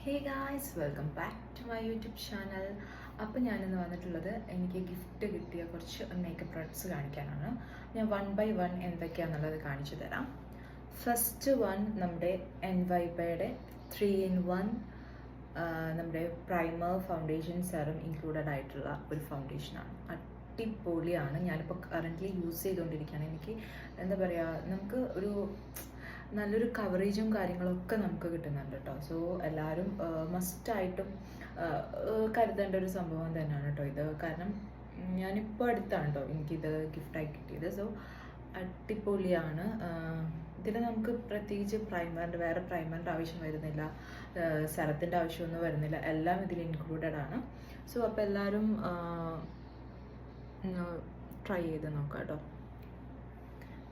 Hey guys, welcome back to my YouTube channel. അപ്പോൾ ഞാനിന്ന് വന്നിട്ടുള്ളത് എനിക്ക് ഗിഫ്റ്റ് കിട്ടിയ കുറച്ച് മേക്കപ്പ് പ്രോഡക്ട്സ് കാണിക്കാനാണ്. ഞാൻ 1 by 1 എന്തൊക്കെയാണെന്നുള്ളത് കാണിച്ചു തരാം. ഫസ്റ്റ് വൺ നമ്മുടെ എൻവൈബയുടെ 3-in-1 നമ്മുടെ പ്രൈമർ ഫൗണ്ടേഷൻ സെറം ഇൻക്ലൂഡഡ് ആയിട്ടുള്ള ഒരു ഫൗണ്ടേഷനാണ്. അടിപൊളിയാണ്. ഞാനിപ്പോൾ കറൻ്റ്ലി യൂസ് ചെയ്തുകൊണ്ടിരിക്കുകയാണ്. എനിക്ക് എന്താ പറയുക, നമുക്ക് ഒരു നല്ലൊരു കവറേജും കാര്യങ്ങളൊക്കെ നമുക്ക് കിട്ടുന്നുണ്ട് കേട്ടോ. സോ എല്ലാവരും മസ്റ്റായിട്ടും കരുതേണ്ട ഒരു സംഭവം തന്നെയാണ് കേട്ടോ ഇത്. കാരണം ഞാനിപ്പോൾ അടുത്താണ് കേട്ടോ എനിക്കിത് ഗിഫ്റ്റായി കിട്ടിയത്. സോ അടിപൊളിയാണ്. ഇതിൽ നമുക്ക് പ്രത്യേകിച്ച് വേറെ പ്രൈമറിൻ്റെ ആവശ്യം വരുന്നില്ല, സെറത്തിൻ്റെ ആവശ്യമൊന്നും വരുന്നില്ല. എല്ലാം ഇതിൽ ഇൻക്ലൂഡഡ് ആണ്. സോ അപ്പോൾ എല്ലാവരും ട്രൈ ചെയ്ത് നോക്കാം കേട്ടോ.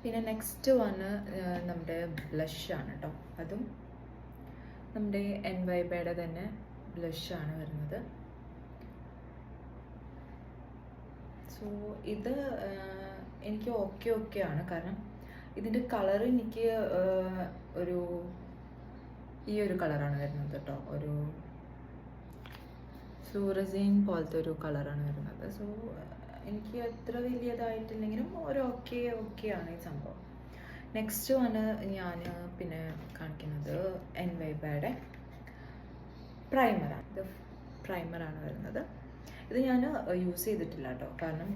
പിന്നെ നെക്സ്റ്റ് വണ് നമ്മുടെ ബ്ലഷാണ് കേട്ടോ. അതും നമ്മുടെ എൻവൈബയുടെ തന്നെ ബ്ലഷാണ് വരുന്നത്. സോ ഇത് എനിക്ക് ഓക്കെ ആണ്. കാരണം ഇതിൻ്റെ കളർ എനിക്ക് ഈ ഒരു കളറാണ് വരുന്നത് കേട്ടോ. ഒരു ഫ്ലൂറസീൻ പോലത്തെ ഒരു കളറാണ് വരുന്നത്. സോ എനിക്ക് അത്ര വലിയതായിട്ടില്ലെങ്കിലും ഒരു ഓക്കെയാണ് ഈ സംഭവം. നെക്സ്റ്റ് വണ് ഞാൻ പിന്നെ കാണിക്കുന്നത് എൻവൈബയുടെ പ്രൈമറാണ്. ഇത് പ്രൈമറാണ് വരുന്നത്. ഇത് ഞാൻ യൂസ് ചെയ്തിട്ടില്ല കേട്ടോ. കാരണം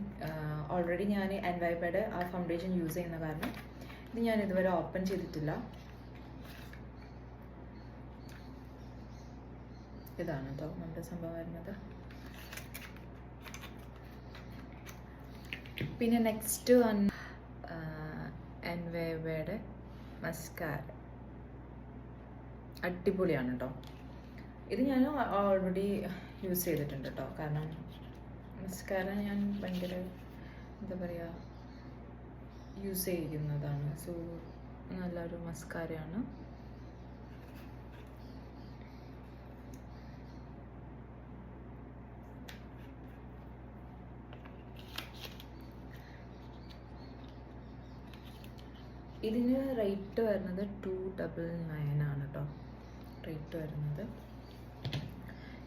ഓൾറെഡി ഞാൻ എൻവൈബയുടെ ആ ഫൗണ്ടേഷൻ യൂസ് ചെയ്യുന്ന കാരണം ഇത് ഞാൻ ഇതുവരെ ഓപ്പൺ ചെയ്തിട്ടില്ല. ഇതാണ് കേട്ടോ നമ്മുടെ സംഭവം വരുന്നത്. പിന്നെ നെക്സ്റ്റ് വൺ എൻവൈബയുടെ മസ്കാര. അടിപൊളിയാണ് കേട്ടോ. ഇത് ഞാൻ ഓൾറെഡി യൂസ് ചെയ്തിട്ടുണ്ട് കേട്ടോ. കാരണം മസ്കാര ഞാൻ ഭയങ്കര എന്താ പറയുക യൂസ് ചെയ്യുന്നതാണ്. സോ നല്ലൊരു മസ്കാരയാണ്. ഇതിന് റേറ്റ് വരുന്നത് 299 ആണ് കേട്ടോ റേറ്റ് വരുന്നത്.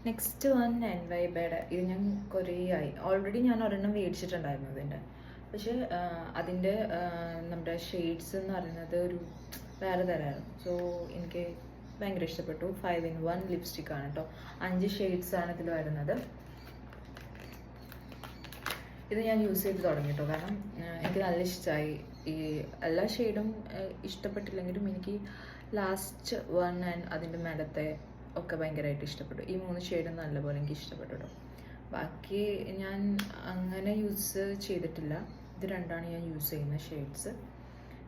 നെക്സ്റ്റ് വൺ എൻവൈബയുടെ. ഇത് ഞാൻ കുറേ ആയി ഓൾറെഡി ഞാൻ ഒരെണ്ണം മേടിച്ചിട്ടുണ്ടായിരുന്നു ഇതിൻ്റെ. പക്ഷേ അതിൻ്റെ നമ്മുടെ ഷെയ്ഡ്സ് എന്ന് പറയുന്നത് ഒരു വേറെ തരമായിരുന്നു. സോ എനിക്ക് ഭയങ്കര ഇഷ്ടപ്പെട്ടു. 5-in-1 ലിപ്സ്റ്റിക്കാണ് കേട്ടോ. 5 ഷെയ്ഡ്സാണ് ഇതിൽ വരുന്നത്. ഇത് ഞാൻ യൂസ് ചെയ്ത് തുടങ്ങി കേട്ടോ. കാരണം എനിക്ക് നല്ല ഇഷ്ടമായി. ഈ എല്ലാ ഷെയ്ഡും ഇഷ്ടപ്പെട്ടില്ലെങ്കിലും എനിക്ക് ലാസ്റ്റ് വൺ ആൻഡ് അതിൻ്റെ മേലത്തെ ഒക്കെ ഭയങ്കരമായിട്ട് ഇഷ്ടപ്പെട്ടു. ഈ 3 ഷെയ്ഡും നല്ലപോലെ എനിക്ക് ഇഷ്ടപ്പെട്ടു കേട്ടോ. ബാക്കി ഞാൻ അങ്ങനെ യൂസ് ചെയ്തിട്ടില്ല. ഇത് രണ്ടാണ് ഞാൻ യൂസ് ചെയ്യുന്ന ഷെയ്ഡ്സ്.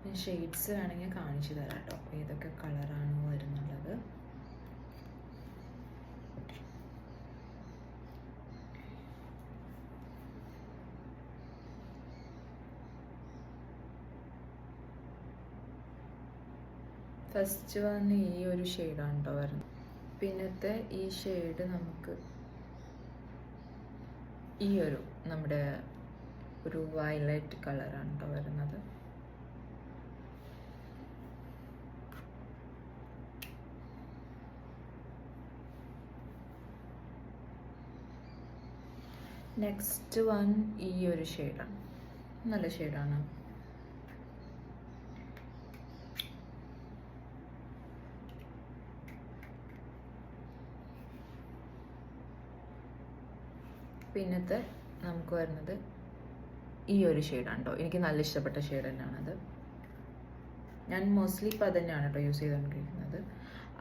ഞാൻ ഷെയ്ഡ്സ് വേണമെങ്കിൽ കാണിച്ചു തരാം കേട്ടോ, ഏതൊക്കെ കളറാണ് വരുന്നുള്ളത്. ഫസ്റ്റ് വന്ന് ഈ ഒരു ഷെയ്ഡാണ് കേട്ടോ വരുന്നത്. പിന്നത്തെ ഈ ഷെയ്ഡ് നമുക്ക് ഈ ഒരു നമ്മുടെ ഒരു വയലറ്റ് കളറാണ് കേട്ടോ വരുന്നത്. നെക്സ്റ്റ് വൺ ഈ ഒരു ഷെയ്ഡാണ്. നല്ല ഷെയ്ഡാണ്. പിന്നത്തെ നമുക്ക് വരുന്നത് ഈ ഒരു ഷെയ്ഡാണ് കേട്ടോ. എനിക്ക് നല്ല ഇഷ്ടപ്പെട്ട ഷെയ്ഡ് തന്നെയാണത്. ഞാൻ മോസ്റ്റ്ലി ഇപ്പോൾ അത് തന്നെയാണ് കേട്ടോ യൂസ് ചെയ്തുകൊണ്ടിരിക്കുന്നത്.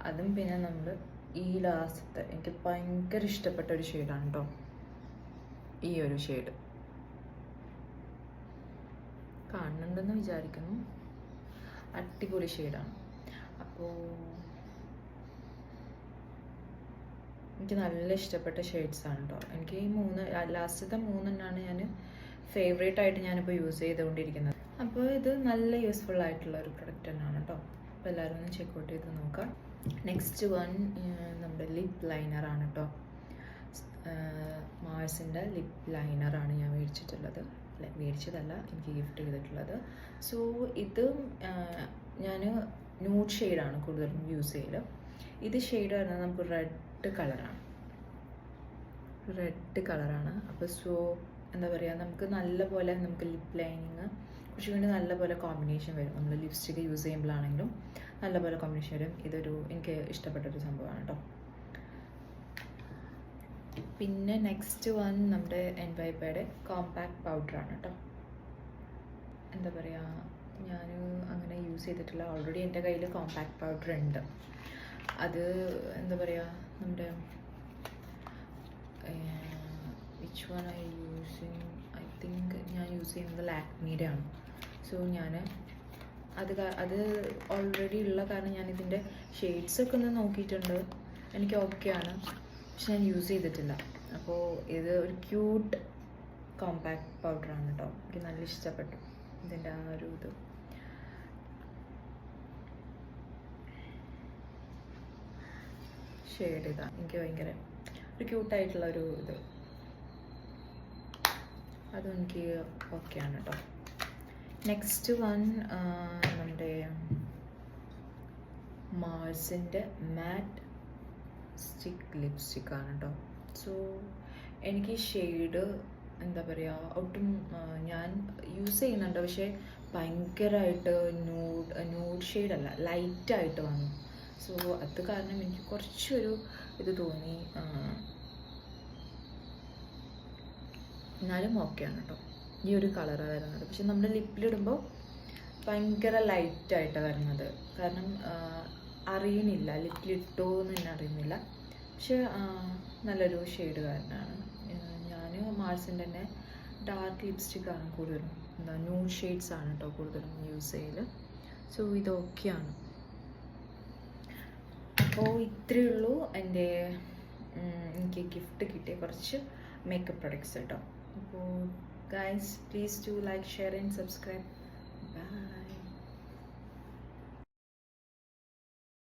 അതും പിന്നെ നമ്മൾ ഈ ലാസ്റ്റത്തെ എനിക്ക് ഭയങ്കര ഇഷ്ടപ്പെട്ട ഒരു ഷെയ്ഡാണ് കേട്ടോ ഈ ഒരു ഷെയ്ഡ്. കാണുന്നുണ്ടെന്ന് വിചാരിക്കുന്നു. അടിപൊളി ഷെയ്ഡാണ്. അപ്പോൾ എനിക്ക് നല്ല ഇഷ്ടപ്പെട്ട ഷെയ്ഡ്സാണ് കേട്ടോ. എനിക്ക് ഈ ലാസ്റ്റത്തെ 3 ഞാൻ ഫേവറേറ്റ് ആയിട്ട് ഞാനിപ്പോൾ യൂസ് ചെയ്തുകൊണ്ടിരിക്കുന്നത്. അപ്പോൾ ഇത് നല്ല യൂസ്ഫുൾ ആയിട്ടുള്ള ഒരു പ്രൊഡക്റ്റ് തന്നെയാണ് കേട്ടോ. അപ്പോൾ എല്ലാവരും ഒന്ന് ചെക്കൗട്ട് ചെയ്ത് നോക്കാം. നെക്സ്റ്റ് വൺ നമ്മുടെ ലിപ്പ് ലൈനറാണ് കേട്ടോ. മാർസിൻ്റെ ലിപ്പ് ലൈനറാണ് ഞാൻ മേടിച്ചതല്ല, എനിക്ക് ഗിഫ്റ്റ് ചെയ്തിട്ടുള്ളത്. സോ ഇത് ഞാൻ ന്യൂഡ് ഷെയ്ഡാണ് കൂടുതലും യൂസ് ചെയ്യൽ. ഇത് ഷെയ്ഡ് വരുന്നത് നമുക്ക് റെഡ് കളറാണ്. അപ്പോൾ സോ എന്താ പറയുക, നമുക്ക് നല്ല പോലെ നമുക്ക് ലിപ്പ് ലൈനിങ് കുറച്ച് വേണ്ടി നല്ല പോലെ കോമ്പിനേഷൻ വരും. നമ്മൾ ലിപ്സ്റ്റിക്ക് യൂസ് ചെയ്യുമ്പോഴാണെങ്കിലും നല്ല പോലെ കോമ്പിനേഷൻ വരും. ഇതൊരു എനിക്ക് ഇഷ്ടപ്പെട്ടൊരു സംഭവമാണ് കേട്ടോ. പിന്നെ നെക്സ്റ്റ് വൺ നമ്മുടെ NYPയുടെ കോമ്പാക്ട് പൗഡറാണ് കേട്ടോ. എന്താ പറയുക, ഞാൻ അങ്ങനെ യൂസ് ചെയ്തിട്ടില്ല. ഓൾറെഡി എൻ്റെ കയ്യിൽ കോമ്പാക്ട് പൗഡർ ഉണ്ട്. അത് എന്താ പറയുക, നമ്മുടെ വിച്ച് വൺ ഐ തിങ്ക് ഞാൻ യൂസ് ചെയ്യുന്നത് ലാക്മിയുടെ ആണ്. സോ ഞാൻ അത് ഓൾറെഡി ഉള്ള കാരണം ഞാൻ ഇതിൻ്റെ ഷെയ്ഡ്സൊക്കെ ഒന്ന് നോക്കിയിട്ടുണ്ട്. എനിക്ക് ഓക്കെയാണ്, പക്ഷെ ഞാൻ യൂസ് ചെയ്തിട്ടില്ല. അപ്പോൾ ഇത് ഒരു ക്യൂട്ട് കോമ്പാക്ട് പൗഡറാണ് കേട്ടോ. എനിക്ക് നല്ല ഇഷ്ടപ്പെട്ടു ഇതിൻ്റെ ആ ഒരു ഇത്. ഷെയ്ഡ് ഇതാ, എനിക്ക് ഭയങ്കര ഒരു ക്യൂട്ടായിട്ടുള്ള ഒരു ഇത്, അതും എനിക്ക് ഓക്കെയാണ് കേട്ടോ. നെക്സ്റ്റ് വൺ നമ്മുടെ മാർസിൻ്റെ മാറ്റ് സ്റ്റിക്ക് ലിപ്സ്റ്റിക്കാണ് കേട്ടോ. സോ എനിക്ക് ഷെയ്ഡ് എന്താ പറയുക, ഒട്ടും ഞാൻ യൂസ് ചെയ്യുന്നുണ്ട്, പക്ഷേ ഭയങ്കരമായിട്ട് ന്യൂഡ് ഷെയ്ഡല്ല, ലൈറ്റായിട്ട് വന്നു. സോ അത് കാരണം എനിക്ക് കുറച്ചൊരു ഇത് തോന്നി. എന്നാലും ഓക്കെയാണ് കേട്ടോ. ഈ ഒരു കളറാണ് വരുന്നത്. പക്ഷെ നമ്മുടെ ലിപ്പിലിടുമ്പോൾ ഭയങ്കര ലൈറ്റായിട്ടാണ് വരുന്നത്. കാരണം അറിയണില്ല, ലിപ്പിലിട്ടോ എന്ന് തന്നെ അറിയുന്നില്ല. പക്ഷെ നല്ലൊരു ഷെയ്ഡ് കാരനാണ്. ഞാൻ മാർസിൻ്റെ തന്നെ ഡാർക്ക് ലിപ്സ്റ്റിക്കാണ് കൂടുതലും, എന്താ ന്യൂഡ് ഷെയ്ഡ്സ് ആണ് കേട്ടോ കൂടുതലും യൂസ് ചെയ്യൽ. സോ ഇതൊക്കെയാണ്. അപ്പോൾ ഇത്രയേ ഉള്ളൂ എനിക്ക് ഗിഫ്റ്റ് കിട്ടിയ കുറച്ച് മേക്കപ്പ് പ്രൊഡക്ട്സ് കേട്ടോ. അപ്പോൾ guys, please do like, share and subscribe.